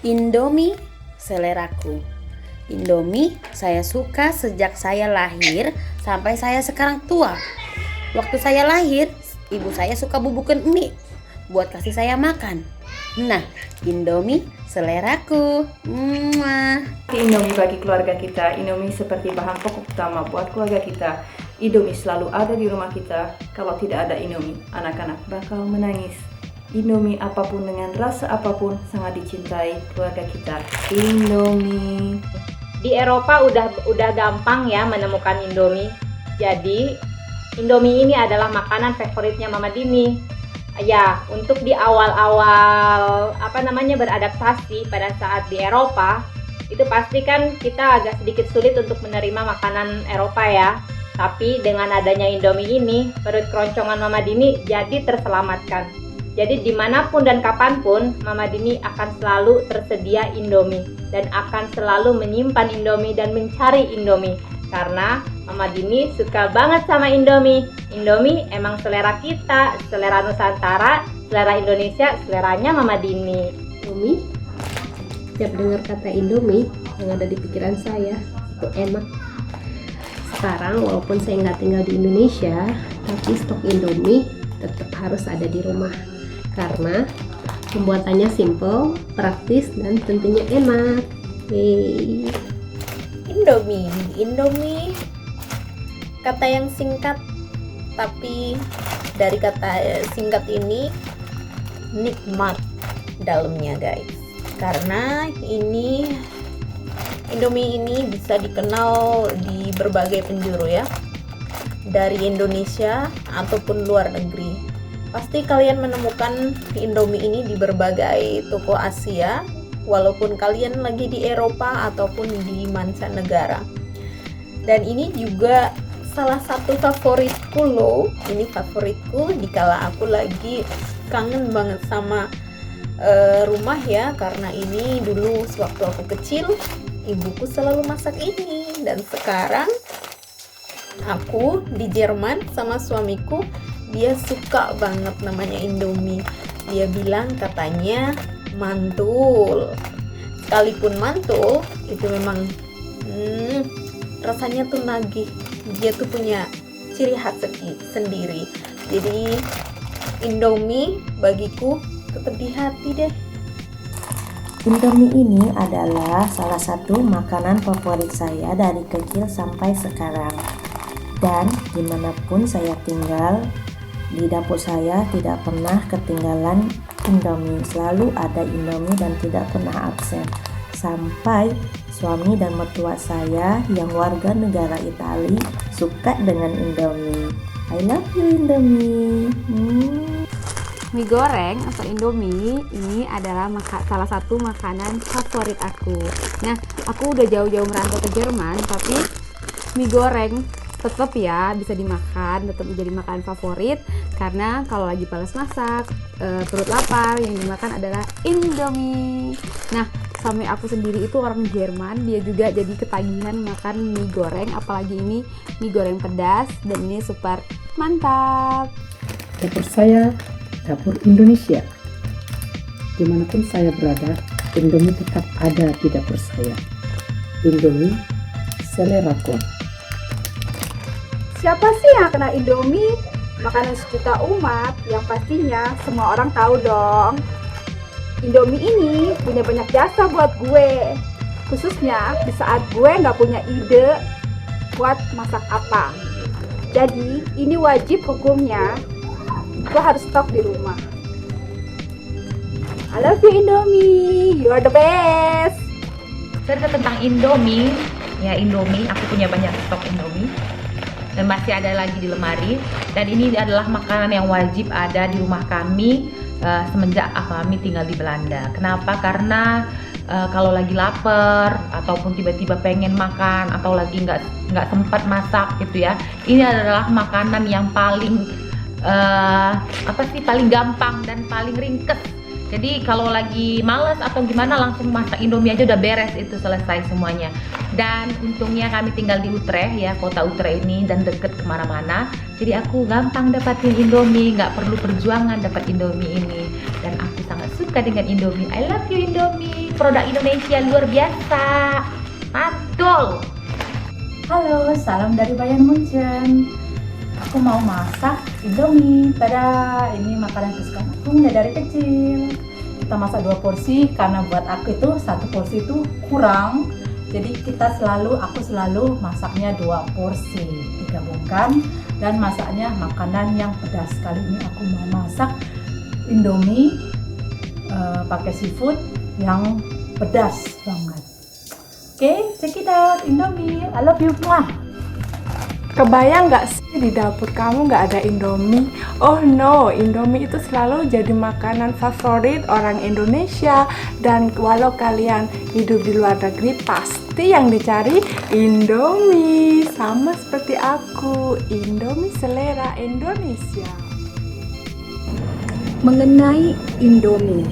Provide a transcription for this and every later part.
Indomie seleraku. Indomie saya suka sejak saya lahir sampai saya sekarang tua. Waktu saya lahir, ibu saya suka bubukan mie buat kasih saya makan. Nah, Indomie seleraku. Indomie bagi keluarga kita. Indomie seperti bahan pokok utama buat keluarga kita. Indomie selalu ada di rumah kita. Kalau tidak ada Indomie, anak-anak bakal menangis. Indomie apapun dengan rasa apapun sangat dicintai keluarga kita. Indomie. Di Eropa udah gampang ya menemukan Indomie. Jadi Indomie ini adalah makanan favoritnya Mama Dini. Ya, untuk di awal-awal beradaptasi pada saat di Eropa, itu pasti kan kita agak sedikit sulit untuk menerima makanan Eropa ya. Tapi dengan adanya Indomie ini, perut keroncongan Mama Dini jadi terselamatkan. Jadi dimanapun dan kapanpun, Mama Dini akan selalu tersedia Indomie dan akan selalu menyimpan Indomie dan mencari Indomie. Karena Mama Dini suka banget sama Indomie. Indomie emang selera kita, selera Nusantara, selera Indonesia, seleranya Mama Dini. Indomie, setiap dengar kata Indomie, yang ada di pikiran saya, itu enak. Sekarang walaupun saya nggak tinggal di Indonesia, tapi stok Indomie tetap harus ada di rumah. Karena pembuatannya simple, praktis, dan tentunya enak. Yeay. Indomie kata yang singkat, tapi dari kata singkat ini nikmat dalamnya guys. Karena Indomie ini bisa dikenal di berbagai penjuru ya, dari Indonesia ataupun luar negeri. Pasti kalian menemukan Indomie ini di berbagai toko Asia, walaupun kalian lagi di Eropa ataupun di mancanegara. Dan ini juga salah satu favoritku loh. Ini favoritku dikala aku lagi kangen banget sama rumah ya, karena ini dulu sewaktu aku kecil ibuku selalu masak ini. Dan sekarang aku di Jerman sama suamiku, dia suka banget namanya Indomie. Dia bilang katanya mantul. Sekalipun mantul, itu memang rasanya tuh nagih. Dia tuh punya ciri khas sendiri. Jadi Indomie bagiku tetap di hati deh. Indomie ini adalah salah satu makanan favorit saya dari kecil sampai sekarang. Dan dimanapun saya tinggal, di dapur saya tidak pernah ketinggalan Indomie. Selalu ada Indomie dan tidak pernah absen. Sampai suami dan mertua saya yang warga negara Italia suka dengan Indomie. I love you Indomie. Mie goreng atau Indomie ini adalah salah satu makanan favorit aku. Nah, aku udah jauh-jauh merantau ke Jerman, tapi mie goreng tetap ya bisa dimakan, tetap menjadi makanan favorit. Karena kalau lagi balas masak, perut lapar, yang dimakan adalah Indomie. Nah, suami aku sendiri itu orang Jerman, dia juga jadi ketagihan makan mie goreng, apalagi ini mie goreng pedas, dan ini super mantap. Dapur saya, dapur Indonesia. Dimanapun saya berada, Indomie tetap ada di dapur saya. Indomie seleraku. Siapa sih yang kenal Indomie? Makanan sejuta umat yang pastinya semua orang tahu dong. Indomie ini punya banyak jasa buat gue, khususnya di saat gue nggak punya ide buat masak apa. Jadi ini wajib hukumnya, gue harus stok di rumah. I love you Indomie, you are the best. Cerita tentang Indomie, ya Indomie, aku punya banyak stok Indomie dan masih ada lagi di lemari. Dan ini adalah makanan yang wajib ada di rumah kami semenjak kami tinggal di Belanda. Kenapa? Karena kalau lagi lapar ataupun tiba-tiba pengen makan atau lagi nggak sempat masak gitu ya, ini adalah makanan yang paling paling gampang dan paling ringkes. Jadi kalau lagi males atau gimana, langsung masak Indomie aja udah beres, itu selesai semuanya. Dan untungnya kami tinggal di Utrecht ya, kota Utrecht ini, dan deket kemana-mana. Jadi aku gampang dapatin Indomie, nggak perlu perjuangan dapat Indomie ini. Dan aku sangat suka dengan Indomie. I love you Indomie. produk Indonesia luar biasa. Mantul. Halo, salam dari Bayan Munchen. Aku mau masak Indomie. Tada, ini makanan kesukaan aku mulai dari kecil. Kita masak 2 porsi karena buat aku itu 1 porsi itu kurang. Jadi aku selalu masaknya 2 porsi digabungkan dan masaknya makanan yang pedas. Kali ini aku mau masak Indomie pakai seafood yang pedas banget. Oke, check it out, Indomie. I love you. Mwah. Kebayang nggak sih di dapur kamu nggak ada Indomie? Oh no, Indomie itu selalu jadi makanan favorit orang Indonesia. Dan walau kalian hidup di luar negeri, pasti yang dicari Indomie. Sama seperti aku, Indomie selera Indonesia. Mengenai Indomie,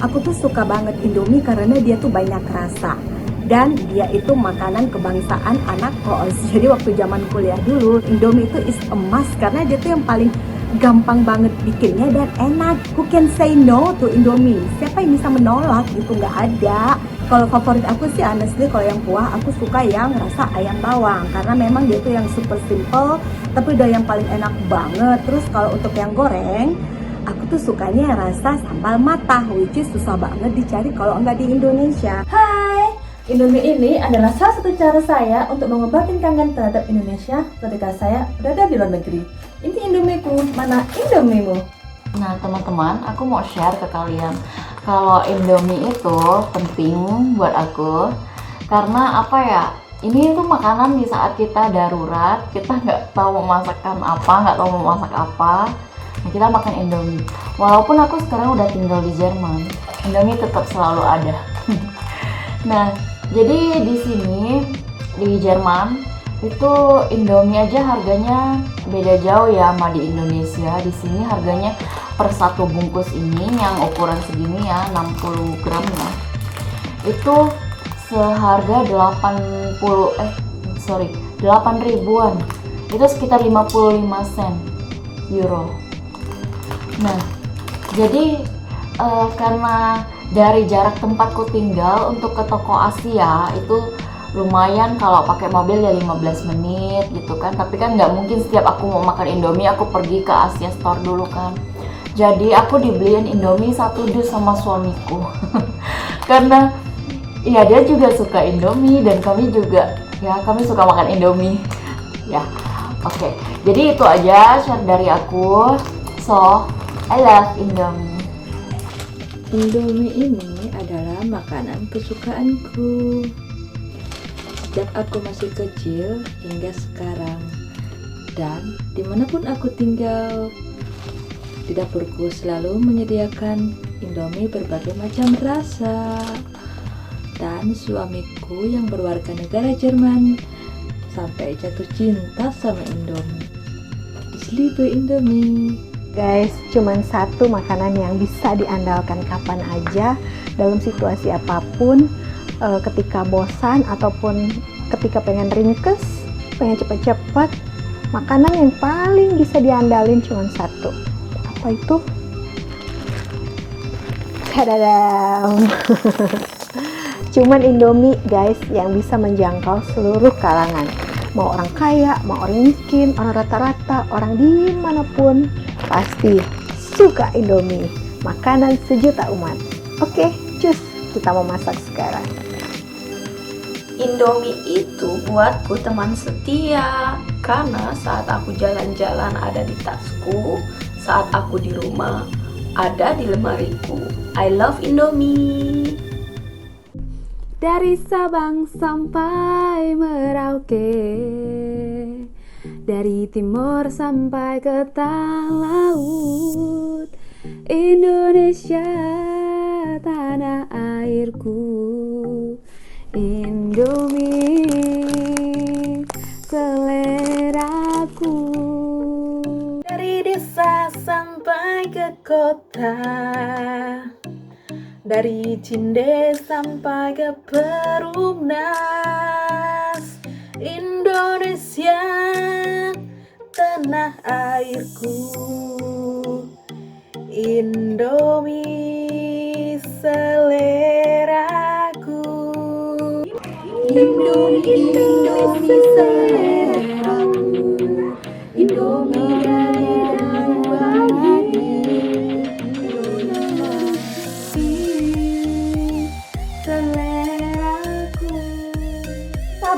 aku tuh suka banget Indomie karena dia tuh banyak rasa. Dan dia itu makanan kebangsaan anak kos. Jadi waktu zaman kuliah dulu, Indomie itu is a must karena dia tuh yang paling gampang banget bikinnya dan enak. Who can say no to Indomie? Siapa yang bisa menolak? Gitu, nggak ada. Kalau favorit aku sih honestly, kalau yang kuah aku suka yang rasa ayam bawang karena memang dia tuh yang super simple tapi udah yang paling enak banget. Terus kalau untuk yang goreng, aku tuh sukanya yang rasa sambal matah, which is susah banget dicari kalau nggak di Indonesia. Hai, Indomie ini adalah salah satu cara saya untuk mengobati kangen terhadap Indonesia ketika saya berada di luar negeri. Ini Indomieku, mana Indomiemu? Nah teman-teman, aku mau share ke kalian kalau Indomie itu penting buat aku karena apa ya, ini tuh makanan di saat kita darurat, kita nggak tahu mau masakkan apa, nggak tahu mau masak apa, nah kita makan Indomie. Walaupun aku sekarang udah tinggal di Jerman, Indomie tetap selalu ada. Nah jadi di sini di Jerman itu Indomie aja harganya beda jauh ya sama di Indonesia. Di sini harganya per 1 bungkus ini yang ukuran segini ya, 60 gram ya, itu seharga 8 ribuan. Itu sekitar 55 sen euro. Nah, jadi karena dari jarak tempatku tinggal untuk ke toko Asia itu lumayan, kalau pakai mobil ya 15 menit gitu kan, tapi kan nggak mungkin setiap aku mau makan Indomie aku pergi ke Asia Store dulu kan. Jadi aku dibeliin Indomie 1 dus sama suamiku karena ya dia juga suka Indomie dan kami suka makan Indomie ya. Oke, jadi itu aja share dari aku. So I love Indomie. Indomie ini adalah makanan kesukaanku sejak aku masih kecil hingga sekarang, dan dimanapun aku tinggal, di dapurku selalu menyediakan Indomie berbagai macam rasa. Dan suamiku yang berwarga negara Jerman sampai jatuh cinta sama Indomie. Ich liebe Indomie. Guys, cuman satu makanan yang bisa diandalkan kapan aja, dalam situasi apapun, ketika bosan ataupun ketika pengen ringkes, pengen cepet-cepet, makanan yang paling bisa diandalin cuman satu. Apa itu? Tadadam. Cuman Indomie guys yang bisa menjangkau seluruh kalangan. Mau orang kaya, mau orang miskin, orang rata-rata, orang dimanapun pasti suka Indomie. Makanan sejuta umat. Oke, cus, kita mau masak sekarang. Indomie itu buatku teman setia karena saat aku jalan-jalan ada di tasku, saat aku di rumah ada di lemariku. I love Indomie. Dari Sabang sampai Merauke, dari timur sampai ke tengah laut, Indonesia tanah airku. Indomie seleraku. Dari desa sampai ke kota, dari Cinde sampai ke Perumnas, Indonesia tanah airku. Indomie selera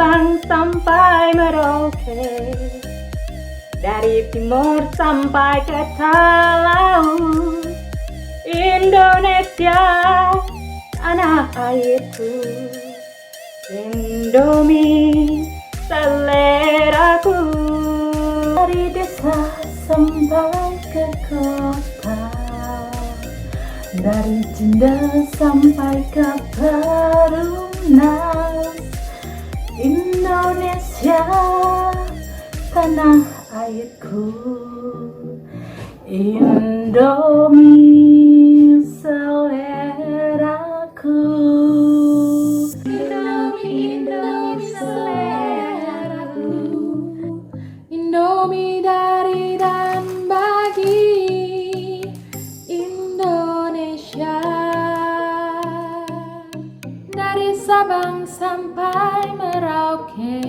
Sabang sampai Merauke, dari timur sampai ke laut. Indonesia, tanah airku, Indomie seleraku. Dari desa sampai ke kota, dari Cinda sampai ke Perumnas. Indonesia, tanah airku, Indomie seleraku. Indomie, Indomie seleraku. Indomie dari dan bagi Indonesia. Dari Sabang sampai Merauke,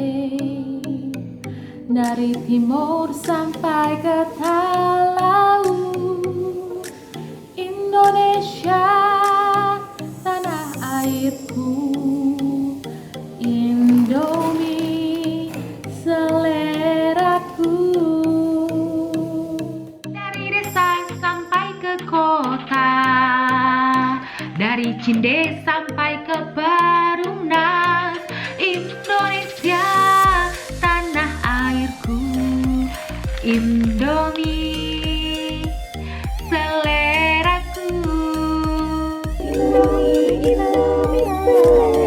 dari timur sampai ke laut. Indonesia, tanah airku, Indomie seleraku. Dari desa sampai ke kota, dari Cinde sampai ke Perumnas. Indonesia, tanah airku, Indomie seleraku. Indomie, Indomie seleraku.